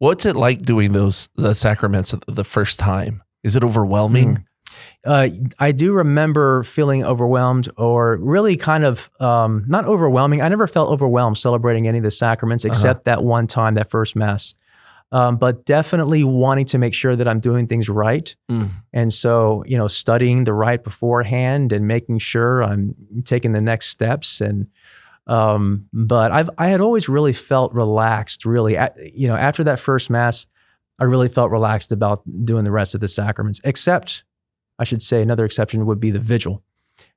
What's it like doing the sacraments the first time? Is it overwhelming? I do remember feeling overwhelmed, or really kind of not overwhelming. I never felt overwhelmed celebrating any of the sacraments except that one time, that first Mass. But definitely wanting to make sure that I'm doing things right. And so, studying the rite beforehand and making sure I'm taking the next steps. And but I had always really felt relaxed, really. After that first Mass, I really felt relaxed about doing the rest of the sacraments, except, I should say, another exception would be the vigil.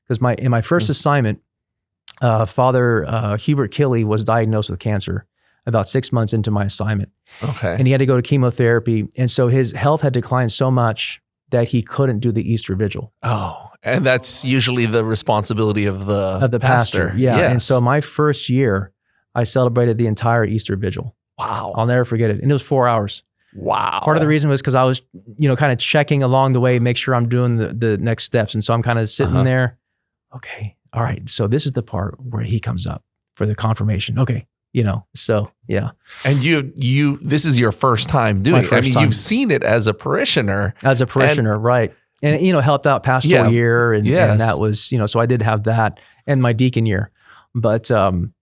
Because in my first assignment, Father Hubert Killey was diagnosed with cancer about 6 months into my assignment. Okay. And he had to go to chemotherapy. And so his health had declined so much that he couldn't do the Easter vigil. Oh, and that's usually the responsibility of the pastor. Yeah. Yes. And so my first year, I celebrated the entire Easter vigil. Wow. I'll never forget it. And it was 4 hours. Wow. Part of the reason was because I was, kind of checking along the way, make sure I'm doing the next steps. And so I'm kind of sitting there. Okay. All right. So this is the part where he comes up for the confirmation. Okay. So yeah. And this is your first time doing it. I mean, you've seen it as a parishioner. Right. And, helped out pastoral year. And that was, so I did have that, and my deacon year. But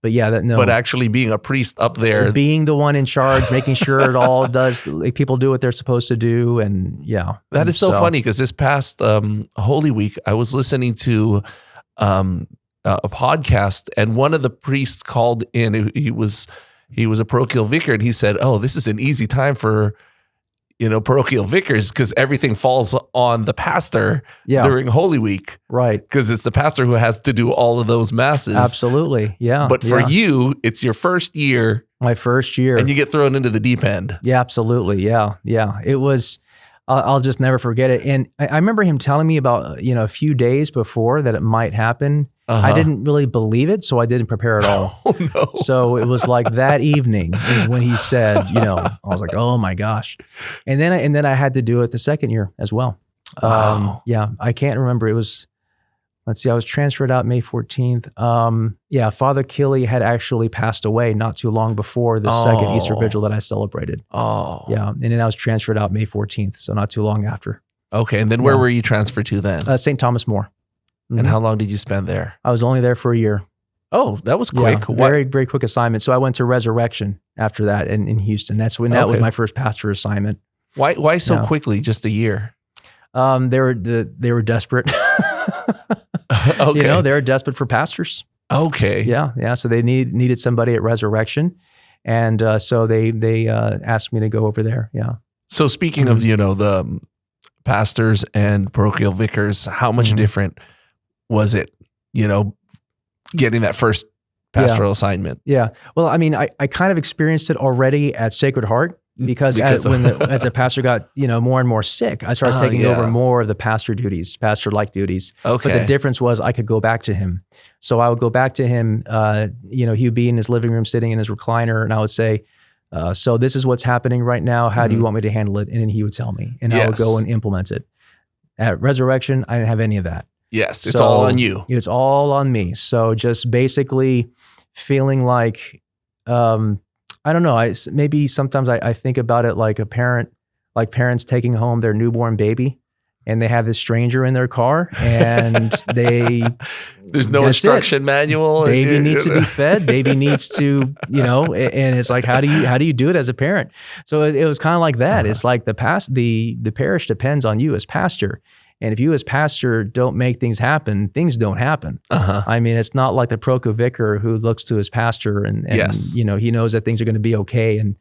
yeah, But actually being a priest up there. Being the one in charge, making sure it all does, like, people do what they're supposed to do. And yeah. That is so funny, because this past Holy Week, I was listening to a podcast, and one of the priests called in. He was a parochial vicar, and he said, "Oh, this is an easy time for parochial vicars, because everything falls on the pastor during Holy Week, right? Because it's the pastor who has to do all of those masses." Absolutely, yeah. But for you, it's your first year, my first year, and you get thrown into the deep end. Yeah, absolutely, yeah. It was. I'll just never forget it. And I remember him telling me about a few days before that it might happen. I didn't really believe it, so I didn't prepare at all. Oh, no. So it was like that evening is when he said, I was like, oh my gosh. And then I had to do it the second year as well. Wow. Yeah, I can't remember. It was, let's see, I was transferred out May 14th. Father Killey had actually passed away not too long before the second Easter vigil that I celebrated. Oh. Yeah, and then I was transferred out May 14th, so not too long after. Okay, and then where were you transferred to then? St. Thomas More. And how long did you spend there? I was only there for a year. Oh, that was quick. Yeah, very, very quick assignment. So I went to Resurrection after that in Houston. That was my first pastor assignment. Why so quickly? Just a year? They were desperate. Okay. They were desperate for pastors. Okay. Yeah. So they needed somebody at Resurrection, and so they asked me to go over there. Yeah. So speaking of the pastors and parochial vicars, how much different was it? Getting that first pastoral assignment. Yeah. Well, I mean, I kind of experienced it already at Sacred Heart. Because as a pastor got more and more sick, I started taking over more of the pastor-like duties. Okay. But the difference was I could go back to him. So I would go back to him. He would be in his living room, sitting in his recliner, and I would say, "So this is what's happening right now. How do you want me to handle it?" And then he would tell me, and I would go and implement it. At Resurrection, I didn't have any of that. Yes, it's all on you. It's all on me. So just basically feeling like. I don't know. Maybe sometimes I think about it like parents taking home their newborn baby, and they have this stranger in their car, and there's no instruction manual. Baby needs to be fed. Baby needs to, and it's like, how do you do it as a parent? So it was kind of like that. It's like the parish depends on you as pastor. And if you as pastor don't make things happen, things don't happen. I mean, it's not like the parochial vicar who looks to his pastor and he knows that things are going to be okay. And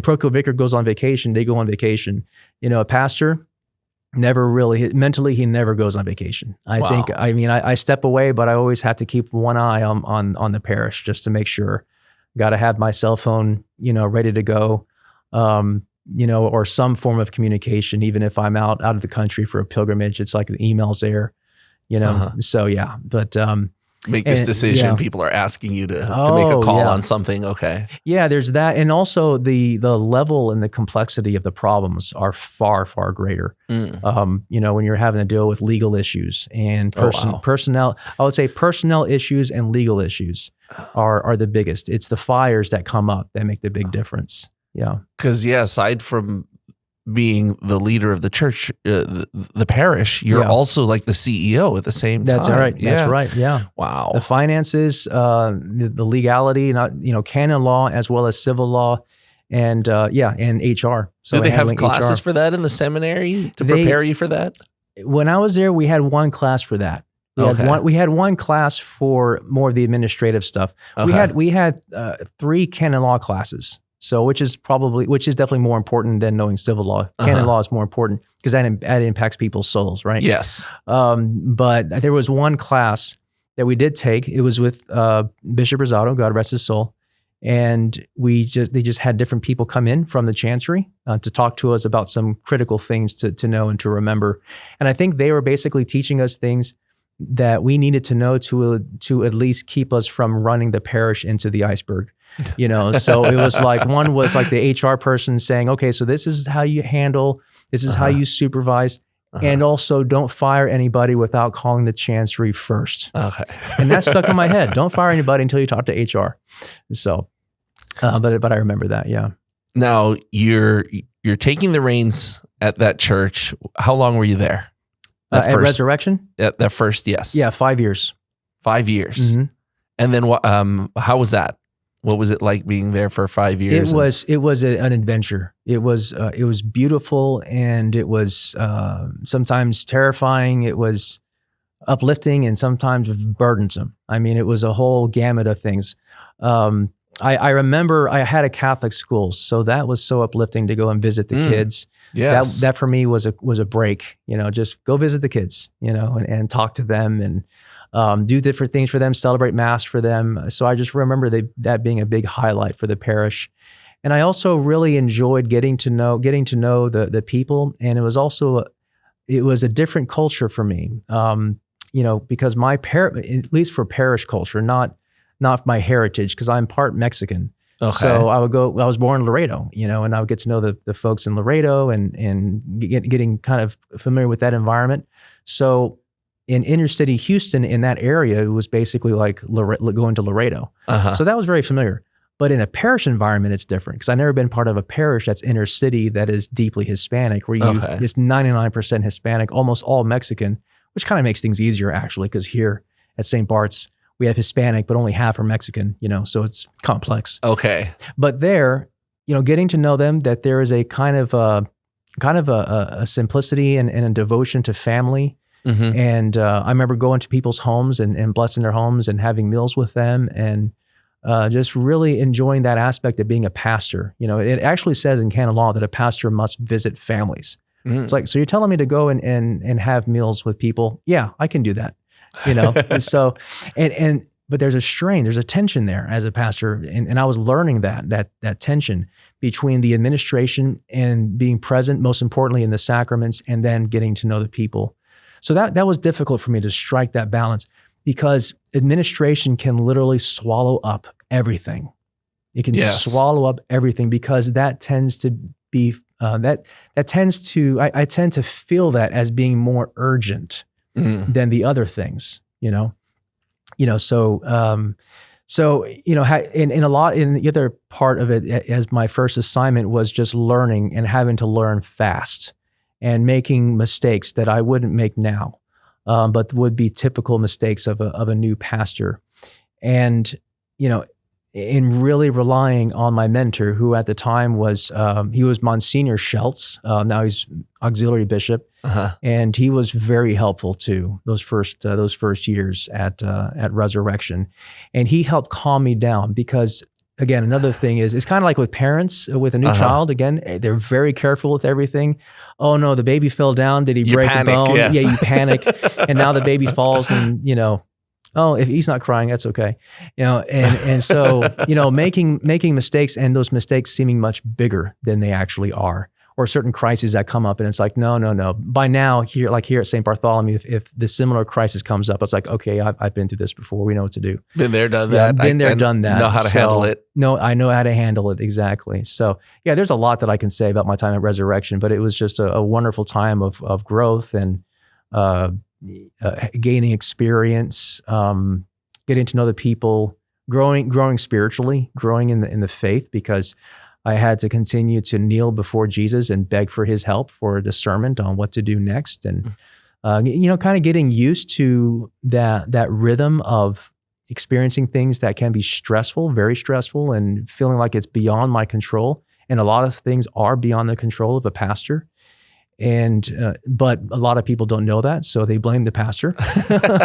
parochial vicar goes on vacation, they go on vacation. A pastor never really, mentally, he never goes on vacation. I step away, but I always have to keep one eye on the parish just to make sure. Got to have my cell phone, ready to go. Or some form of communication, even if I'm out of the country for a pilgrimage, it's like the email's there, So yeah, but make this decision. Yeah. People are asking you to make a call on something. Okay. Yeah, there's that, and also the level and the complexity of the problems are far, far greater. When you're having to deal with legal issues and personnel, I would say personnel issues and legal issues are the biggest. It's the fires that come up that make the big difference. Yeah. Because aside from being the leader of the church, the parish, you're also like the CEO at the same time. That's right. That's right. Yeah. Wow. The finances, the legality, canon law as well as civil law, and and HR. So do they have handling classes HR. for that in the seminary to prepare you for that? When I was there, we had one class for that. We had one class for more of the administrative stuff. Okay. We had 3 canon law classes. So which is definitely more important than knowing civil law. Canon law is more important because that impacts people's souls, right? Yes. But there was one class that we did take. It was with Bishop Rosado, God rest his soul, and they just had different people come in from the chancery to talk to us about some critical things to know and to remember. And I think they were basically teaching us things that we needed to know to at least keep us from running the parish into the iceberg. So it was like, one was like the HR person saying, okay, so this is how you handle, this is how you supervise, and also don't fire anybody without calling the chancery first. Okay. And that stuck in my head. Don't fire anybody until you talk to HR. So, but I remember that. Yeah. Now you're taking the reins at that church. How long were you there? At Resurrection? At that first, yes. Yeah, 5 years. 5 years. Mm-hmm. And then what? How was that? What was it like being there for 5 years? It was an adventure. It was beautiful, and it was sometimes terrifying. It was uplifting and sometimes burdensome. I mean, it was a whole gamut of things. I remember I had a Catholic school, so that was so uplifting to go and visit the kids. Yes. That for me was a break. Just go visit the kids. And talk to them and do different things for them, celebrate Mass for them. So I just remember that being a big highlight for the parish. And I also really enjoyed getting to know the people. And it was also a different culture for me. Because at least for parish culture, not my heritage, because I'm part Mexican. Okay. So I was born in Laredo, and I would get to know the folks in Laredo and getting kind of familiar with that environment. So in inner city Houston, in that area, it was basically like going to Laredo. So that was very familiar. But in a parish environment, it's different, because I've never been part of a parish that's inner city that is deeply Hispanic, where it's 99% Hispanic, almost all Mexican, which kind of makes things easier, actually, because here at St. Bart's, we have Hispanic, but only half are Mexican, so it's complex. Okay. But there, getting to know them, that there is a kind of a simplicity and a devotion to family. Mm-hmm. And I remember going to people's homes and blessing their homes and having meals with them, and just really enjoying that aspect of being a pastor. It actually says in canon law that a pastor must visit families. Mm. It's like, so you're telling me to go and have meals with people? Yeah, I can do that. And so, but there's a strain, there's a tension there as a pastor. And I was learning that tension between the administration and being present, most importantly in the sacraments, and then getting to know the people. So that was difficult for me to strike that balance, because administration can literally swallow up everything. It can swallow up everything, because that tends to be, I tend to feel that as being more urgent than the other things, So in the other part of it, as my first assignment was just learning and having to learn fast and making mistakes that I wouldn't make now, but would be typical mistakes of a new pastor. And, in really relying on my mentor, who at the time was, he was Monsignor Schultz. Now he's auxiliary bishop. And he was very helpful too, those first years at Resurrection. And he helped calm me down, because again, another thing is, it's kind of like with parents with a new child. Again, they're very careful with everything. Oh no, the baby fell down. Did he break a bone? Yes. Yeah, you panic. And now the baby falls, and oh, if he's not crying, that's okay. And so, making mistakes, and those mistakes seeming much bigger than they actually are, or certain crises that come up, and it's like, no. By now, here at St. Bartholomew, if the similar crisis comes up, it's like, okay, I've been through this before. We know what to do. Been there, done that. Been there, done that. Know how to handle it. No, I know how to handle it, exactly. So yeah, there's a lot that I can say about my time at Resurrection, but it was just a wonderful time of growth and gaining experience, getting to know the people, growing spiritually, growing in the faith, because I had to continue to kneel before Jesus and beg for his help for a discernment on what to do next. And, kind of getting used to that rhythm of experiencing things that can be stressful, very stressful, and feeling like it's beyond my control. And a lot of things are beyond the control of a pastor. But a lot of people don't know that, so they blame the pastor.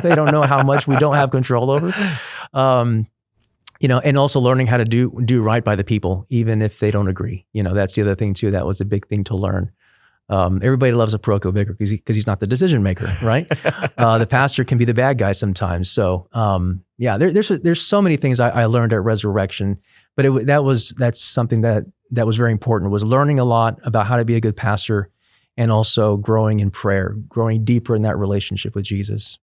They don't know how much we don't have control over. And also learning how to do right by the people, even if they don't agree. That's the other thing too. That was a big thing to learn. Everybody loves a parochial vicar because he's not the decision maker, right? The pastor can be the bad guy sometimes. So there's so many things I learned at Resurrection, but that's something that was very important, was learning a lot about how to be a good pastor, and also growing in prayer, growing deeper in that relationship with Jesus.